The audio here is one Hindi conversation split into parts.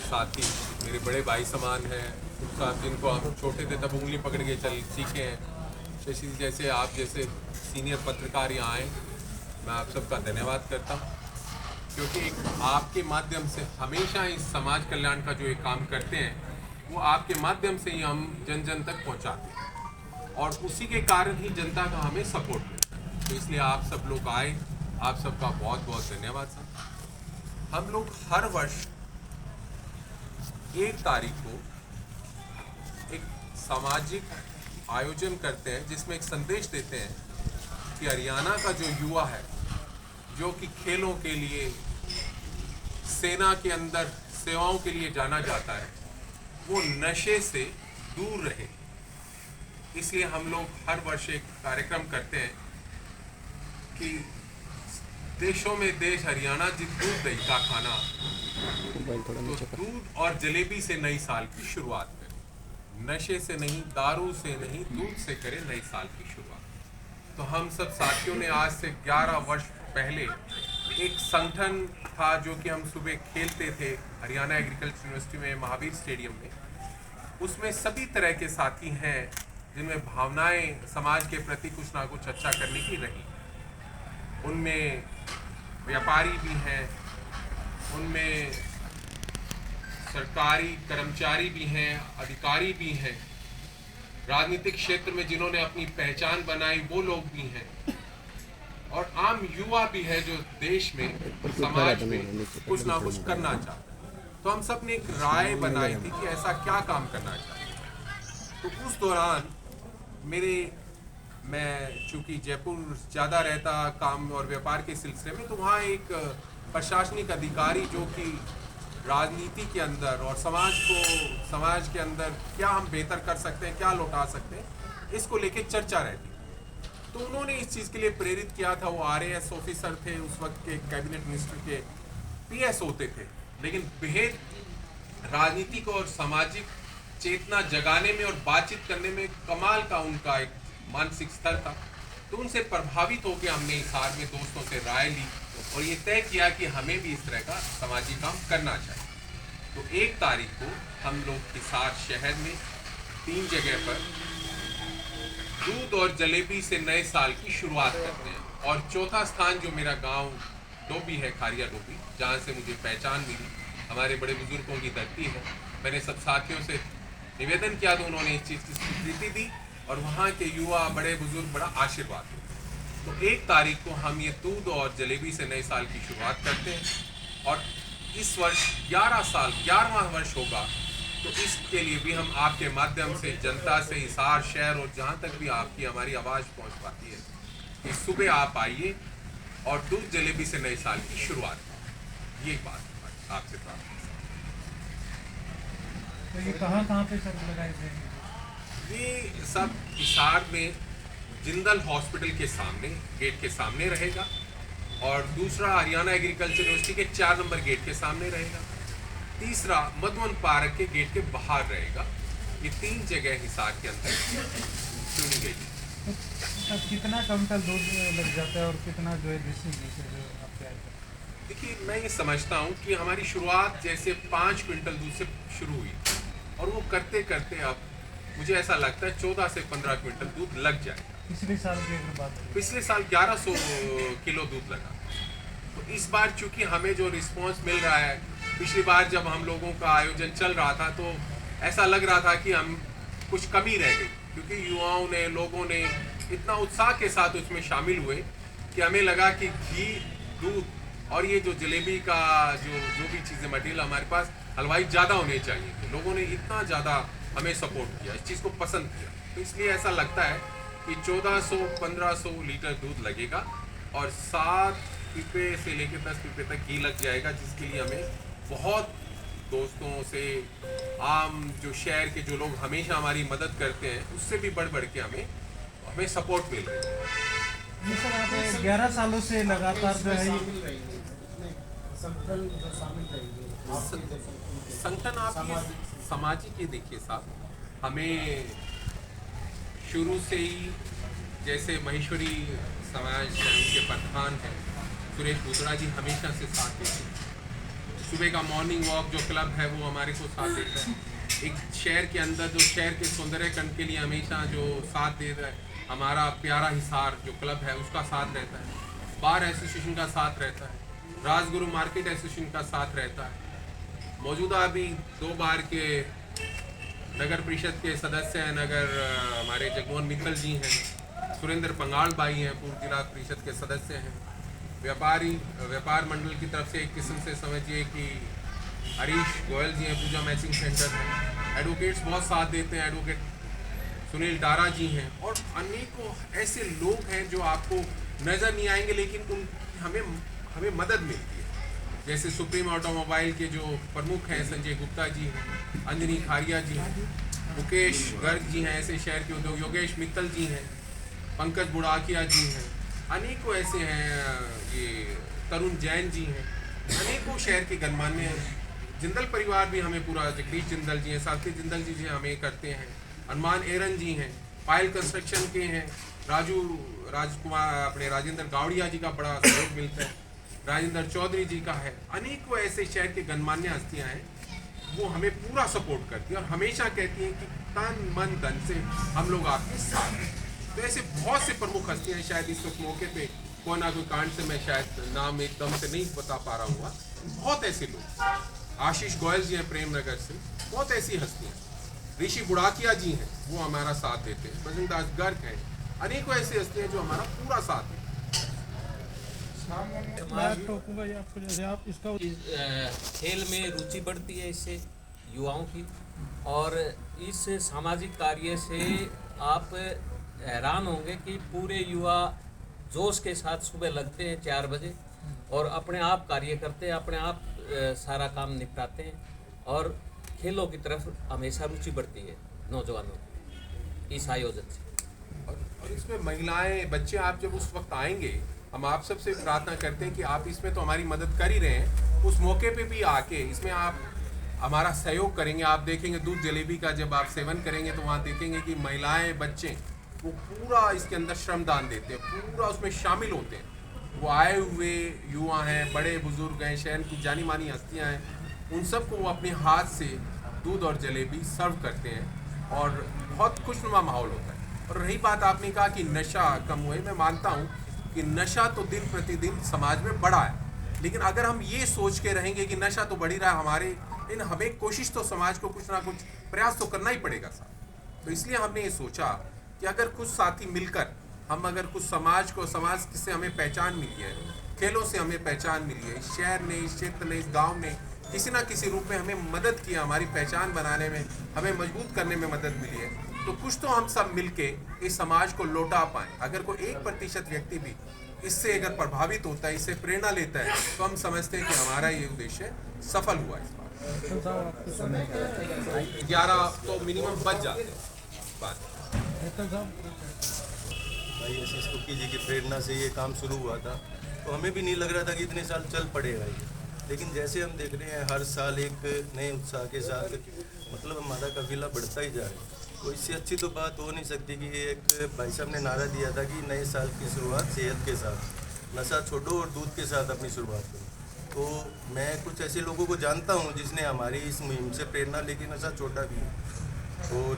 साथी मेरे बड़े भाई समान हैं, साथ जिनको हम छोटे थे तब उंगली पकड़ के चल सीखे हैं, शशि जैसे आप जैसे सीनियर पत्रकार यहाँ आए, मैं आप सबका धन्यवाद करता हूँ, क्योंकि आपके माध्यम से हमेशा इस समाज कल्याण का जो एक काम करते हैं वो आपके माध्यम से ही हम जन जन तक पहुँचाते हैं और उसी के कारण ही जनता का हमें सपोर्ट मिलता है। तो इसलिए आप सब लोग आए, आप सबका बहुत बहुत धन्यवाद सर। हम लोग हर वर्ष 1 तारीख को एक सामाजिक आयोजन करते हैं जिसमें एक संदेश देते हैं कि हरियाणा का जो युवा है जो कि खेलों के लिए, सेना के अंदर सेवाओं के लिए जाना जाता है, वो नशे से दूर रहे। इसलिए हम लोग हर वर्ष एक कार्यक्रम करते हैं कि देशों में देश हरियाणा जिस दूध दही का खाना, तो दूध और जलेबी से नई साल की शुरुआत करें। नशे से नहीं, दारू से नहीं, दूध से करें नई साल की शुरुआत। तो हम सब साथियों ने आज से 11 वर्ष पहले एक संगठन था जो कि हम सुबह खेलते थे हरियाणा एग्रीकल्चर यूनिवर्सिटी में, महावीर स्टेडियम में। उसमें सभी तरह के साथी हैं जिनमें भावनाएं समाज के प्रति कुछ ना कुछ अच्छा करने की रही। उनमें व्यापारी भी हैं, उनमें सरकारी कर्मचारी भी हैं, अधिकारी भी हैं, राजनीतिक क्षेत्र में जिन्होंने अपनी पहचान बनाई वो लोग भी हैं, और आम युवा भी है जो देश में, समाज में कुछ ना कुछ करना चाहता है। तो हम सब ने एक राय बनाई थी कि ऐसा क्या काम करना चाहिए। तो उस दौरान मैं चूँकि जयपुर ज़्यादा रहता काम और व्यापार के सिलसिले में, तो वहाँ एक प्रशासनिक अधिकारी जो कि राजनीति के अंदर और समाज के अंदर क्या हम बेहतर कर सकते हैं, क्या लौटा सकते हैं, इसको लेके चर्चा रहती। तो उन्होंने इस चीज़ के लिए प्रेरित किया था। वो RAS ऑफिसर थे, उस वक्त के कैबिनेट मिनिस्टर के PS होते थे, लेकिन बेहद राजनीतिक और सामाजिक चेतना जगाने में और बातचीत करने में कमाल का उनका एक मानसिक स्तर था। तो उनसे प्रभावित होकर हमने हिसार में दोस्तों से राय ली और ये तय किया कि हमें भी इस तरह का सामाजिक काम करना चाहिए। तो 1 तारीख को हम लोग हिसार शहर में 3 जगह पर दूध और जलेबी से नए साल की शुरुआत करते हैं। और चौथा स्थान जो मेरा गांव डोबी है, खारिया डोबी, जहां से मुझे पहचान मिली, हमारे बड़े बुजुर्गों की धरती है। मैंने सब साथियों से निवेदन किया तो उन्होंने इस चीज़ की स्वीकृति दी और वहाँ के युवा, बड़े बुजुर्ग बड़ा आशीर्वाद दिए। तो 1 तारीख को हम ये दूध और जलेबी से नए साल की शुरुआत करते हैं और इस वर्ष 11वां वर्ष होगा। तो इसके लिए भी हम आपके माध्यम से जनता से, हिसार शहर और जहाँ तक भी आपकी हमारी आवाज़ पहुँच पाती है कि सुबह आप आइए और दूध जलेबी से नए साल की शुरुआत करें। ये बात आपसे प्राप्त। तो ये कहाँ पे सर लगाए जाएंगे? ये सब हिसार में जिंदल हॉस्पिटल के सामने, गेट के सामने रहेगा, और दूसरा हरियाणा एग्रीकल्चर यूनिवर्सिटी के 4 नंबर गेट के सामने रहेगा, तीसरा मधुवन पार्क के गेट के बाहर रहेगा। ये 3 जगह हिसार के अंदर चुनी गई। तो कितना क्विंटल दूध लग जाता है और कितना जो है देसी घी से जो आप तैयार करते हैं? देखिए, मैं ये समझता हूँ कि हमारी शुरुआत जैसे 5 क्विंटल दूध से शुरू हुई और वो करते करते अब मुझे ऐसा लगता है 14 से 15 क्विंटल दूध लग जाएगा। पिछले साल की अगर बात करें, पिछले साल 1100 किलो दूध लगा। तो इस बार चूंकि हमें जो रिस्पांस मिल रहा है, पिछली बार जब हम लोगों का आयोजन चल रहा था तो ऐसा लग रहा था कि हम कुछ कमी रह गई, क्योंकि युवाओं ने, लोगों ने इतना उत्साह के साथ उसमें शामिल हुए कि हमें लगा कि घी, दूध और ये जो जलेबी का जो भी चीज़ें मटेरियल हमारे पास, हलवाई ज़्यादा होने चाहिए थे। लोगों ने इतना ज़्यादा हमें सपोर्ट किया, इस चीज़ को पसंद किया। तो इसलिए ऐसा लगता है कि 1400-1500 लीटर दूध लगेगा और 7 पीपे से लेकर 10 पीपे तक घी लग जाएगा, जिसके लिए हमें बहुत दोस्तों से, आम जो शहर के जो लोग हमेशा हमारी मदद करते हैं, उससे भी बढ़ के हमें सपोर्ट मिल रही है। ये सर आप 11 सालों से लगातार जो है संगठन आपकी सामाजिक, ये देखिए साहब, हमें शुरू से ही, जैसे महेश्वरी समाज के प्रधान हैं सुरेश बुद्रा जी, हमेशा से साथ देते हैं। सुबह का मॉर्निंग वॉक जो क्लब है वो हमारे को साथ देता है। एक शहर के अंदर जो शहर के सौंदर्यकरण के लिए हमेशा जो साथ दे रहा है, हमारा प्यारा हिसार जो क्लब है उसका साथ रहता है। बार एसोसिएशन का साथ रहता है, राजगुरु मार्केट एसोसिएशन का साथ रहता है। मौजूदा अभी 2 बार के नगर परिषद के सदस्य हैं, हमारे जगमोहन मित्तल जी हैं, सुरेंद्र पंगाल भाई हैं, पूर्व जिला परिषद के सदस्य हैं। व्यापार मंडल की तरफ से एक किस्म से समझिए कि हरीश गोयल जी हैं, पूजा मैचिंग सेंटर है। एडवोकेट्स बहुत साथ देते हैं, एडवोकेट सुनील डारा जी हैं, और अनेकों ऐसे लोग हैं जो आपको नज़र नहीं आएंगे लेकिन हमें मदद मिलती है। जैसे सुप्रीम ऑटोमोबाइल के जो प्रमुख हैं संजय गुप्ता जी हैं, अंजनी खारिया जी हैं, मुकेश गर्ग जी हैं, ऐसे शहर के उद्योग, योगेश मित्तल जी हैं, पंकज बुढ़ाकिया जी हैं, अनेकों ऐसे हैं, ये तरुण जैन जी हैं, अनेकों शहर के गणमान्य हैं। जिंदल परिवार भी हमें पूरा, जगदीश जिंदल जी हैं, साथी जिंदल जी हमें करते हैं, हनुमान एरन जी हैं, पायल कंस्ट्रक्शन के हैं, राजकुमार अपने राजेंद्र गावड़िया जी का बड़ा सहयोग मिलता है, राजेंद्र चौधरी जी का है। अनेकों ऐसे शहर के गणमान्य हस्तियाँ हैं, वो हमें पूरा सपोर्ट करती हैं और हमेशा कहती हैं कि तन मन धन से हम लोग आपके साथ हैं। तो ऐसे बहुत से प्रमुख हस्तियाँ हैं, शायद इस वक्त मौके पे कोई ना कोई कांड से मैं शायद नाम एकदम से नहीं बता पा रहा हूँ। बहुत ऐसे लोग, आशीष गोयल जी हैं प्रेमनगर से, बहुत ऐसी हस्तियाँ, ऋषि बुढ़ाकिया जी हैं, वो हमारा साथ देते हैं, भजन दास गर्ग हैं, अनेकों ऐसी हस्तियाँ जो हमारा पूरा साथ है। खेल में रुचि बढ़ती है इससे युवाओं की, और इस सामाजिक कार्य से आप हैरान होंगे कि पूरे युवा जोश के साथ सुबह लगते हैं 4 बजे और अपने आप कार्य करते हैं, अपने आप सारा काम निपटाते हैं, और खेलों की तरफ हमेशा रुचि बढ़ती है नौजवानों की इस आयोजन से। और इसमें महिलाएं, बच्चे, आप जब उस वक्त आएंगे, हम आप सबसे प्रार्थना करते हैं कि आप इसमें तो हमारी मदद कर ही रहे हैं, उस मौके पे भी आके इसमें आप हमारा सहयोग करेंगे। आप देखेंगे दूध जलेबी का जब आप सेवन करेंगे तो वहाँ देखेंगे कि महिलाएं, बच्चे वो पूरा इसके अंदर श्रमदान देते हैं, पूरा उसमें शामिल होते हैं। वो आए हुए युवा हैं, बड़े बुजुर्ग हैं, शहर की जानी मानी हस्तियाँ हैं, उन सबको वो अपने हाथ से दूध और जलेबी सर्व करते हैं और बहुत खुशनुमा माहौल होता है। और रही बात, आपने कहा कि नशा कम हुए, मैं मानता हूँ कि नशा तो दिन प्रतिदिन समाज में बढ़ा है, लेकिन अगर हम ये सोच के रहेंगे कि नशा तो बढ़ ही रहा है हमारे, लेकिन हमें कोशिश तो समाज को कुछ ना कुछ प्रयास तो करना ही पड़ेगा साहब। तो इसलिए हमने ये सोचा कि अगर कुछ साथी मिलकर हम अगर कुछ समाज से हमें पहचान मिली है, खेलों से हमें पहचान मिली है, इस शहर ने, इस क्षेत्र ने, इस गाँव ने किसी ना किसी रूप में हमें मदद किया, हमारी पहचान बनाने में, हमें मजबूत करने में मदद मिली है, तो कुछ तो हम सब मिलके इस समाज को लौटा पाएं। अगर कोई 1% व्यक्ति भी इससे अगर प्रभावित होता है, इससे प्रेरणा लेता है, तो हम समझते हैं कि हमारा ये उद्देश्य सफल हुआ इस बार। 11 तो मिनिमम बच जाते हैं बात। भाई आशीष कुकी जी की प्रेरणा से ये काम शुरू हुआ था, तो हमें भी नहीं लग रहा था कि इतने साल चल पड़ेगा ये, लेकिन जैसे हम देख रहे हैं हर साल एक नए उत्साह के साथ मतलब हमारा काफिला बढ़ता ही जा रहा है। तो इससे अच्छी तो बात हो नहीं सकती कि एक भाई साहब ने नारा दिया था कि नए साल की शुरुआत सेहत के साथ, नशा छोड़ो और दूध के साथ अपनी शुरुआत करो। तो मैं कुछ ऐसे लोगों को जानता हूँ जिसने हमारी इस मुहिम से प्रेरणा लेके नशा छोड़ा भी है, और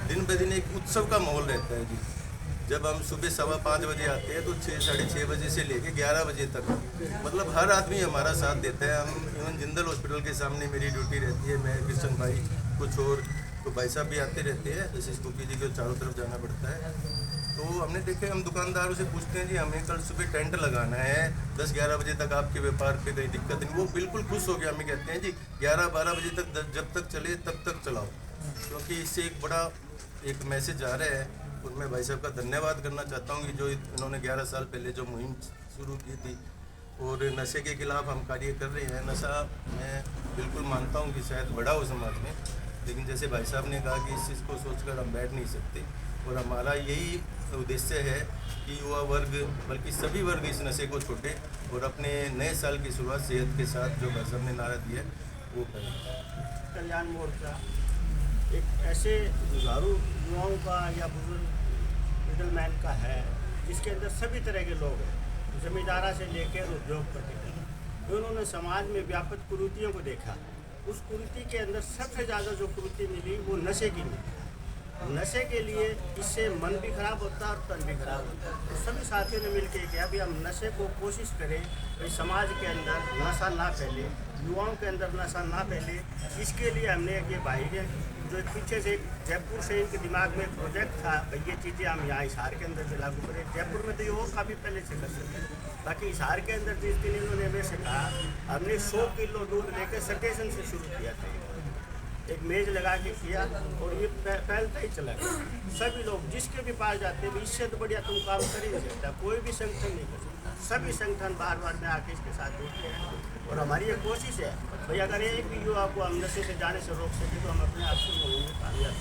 दिन ब दिन एक उत्सव का माहौल रहता है जी। जब हम सुबह 5:15 बजे आते हैं तो 6, साढ़े 6 बजे से लेके 11 बजे तक मतलब हर आदमी हमारा साथ देता है। हम इवन जिंदल हॉस्पिटल के सामने मेरी ड्यूटी रहती है, मैं, कृष्ण भाई, कुछ और तो भाई साहब भी आते रहते हैं, जैसे कुकी जी को चारों तरफ जाना पड़ता है। तो हमने देखे, हम दुकानदारों से पूछते हैं जी हमें कल सुबह टेंट लगाना है 10-11 बजे तक, आपके व्यापार पे कोई दिक्कत नहीं। वो बिल्कुल खुश हो गया, हमें कहते हैं जी 11-12 बजे तक जब तक चले तब तक चलाओ, क्योंकि इससे एक बड़ा एक मैसेज आ रहा है। और मैं भाई साहब का धन्यवाद करना चाहता हूँ कि जो इन्होंने 11 साल पहले जो मुहिम शुरू की थी और नशे के खिलाफ हम कार्य कर रहे हैं। नशा मैं बिल्कुल मानता हूँ कि शायद बड़ा हो समाज में, लेकिन जैसे भाई साहब ने कहा कि इस चीज़ को सोचकर हम बैठ नहीं सकते, और हमारा यही उद्देश्य है कि युवा वर्ग बल्कि सभी वर्ग इस नशे को छोड़े और अपने नए साल की शुरुआत सेहत के साथ, जो भाई साहब ने नारा दिया वो करें। कल्याण मोर्चा एक ऐसे जुझारू युवाओं का या बुजुर्ग मिडलमैन का है जिसके अंदर सभी तरह के लोग हैं, जमींदारा से लेकर उद्योगपति तक। उन्होंने समाज में व्यापक कुरीतियों को देखा। उस कुरीति के अंदर सबसे ज़्यादा जो कुरीति मिली वो नशे की मिली। नशे के लिए इससे मन भी खराब होता है और तन भी खराब होता है। तो सभी साथियों ने मिलकर किया भी हम नशे को कोशिश करें कि समाज के अंदर नशा ना फैले, युवाओं के अंदर नशा ना फैले। इसके लिए हमने ये भाई ने जो पीछे से जयपुर से इनके दिमाग में एक प्रोजेक्ट था भाई ये चीज़ें हम यहाँ हिसार के अंदर भी लागू करें। जयपुर में तो ये वो काफ़ी पहले से कर सकते, बाकी हिसार के अंदर जिस दिन इन्होंने हमें से कहा, हमने 100 किलो दूध लेकर स्टेशन से शुरू किया था। एक मेज लगा के किया और ये फैलता ही चला गया। सभी लोग जिसके भी पास जाते हैं इससे तो बढ़िया तुम काम कर ही नहीं सकता, कोई भी संगठन नहीं कर सकता। सभी संगठन बार बार में आके इसके साथ जुड़ते हैं और हमारी ये कोशिश है भाई अगर एक भी युवा को हम नशे से जाने से रोक सके तो हम अपने आप को कामयाब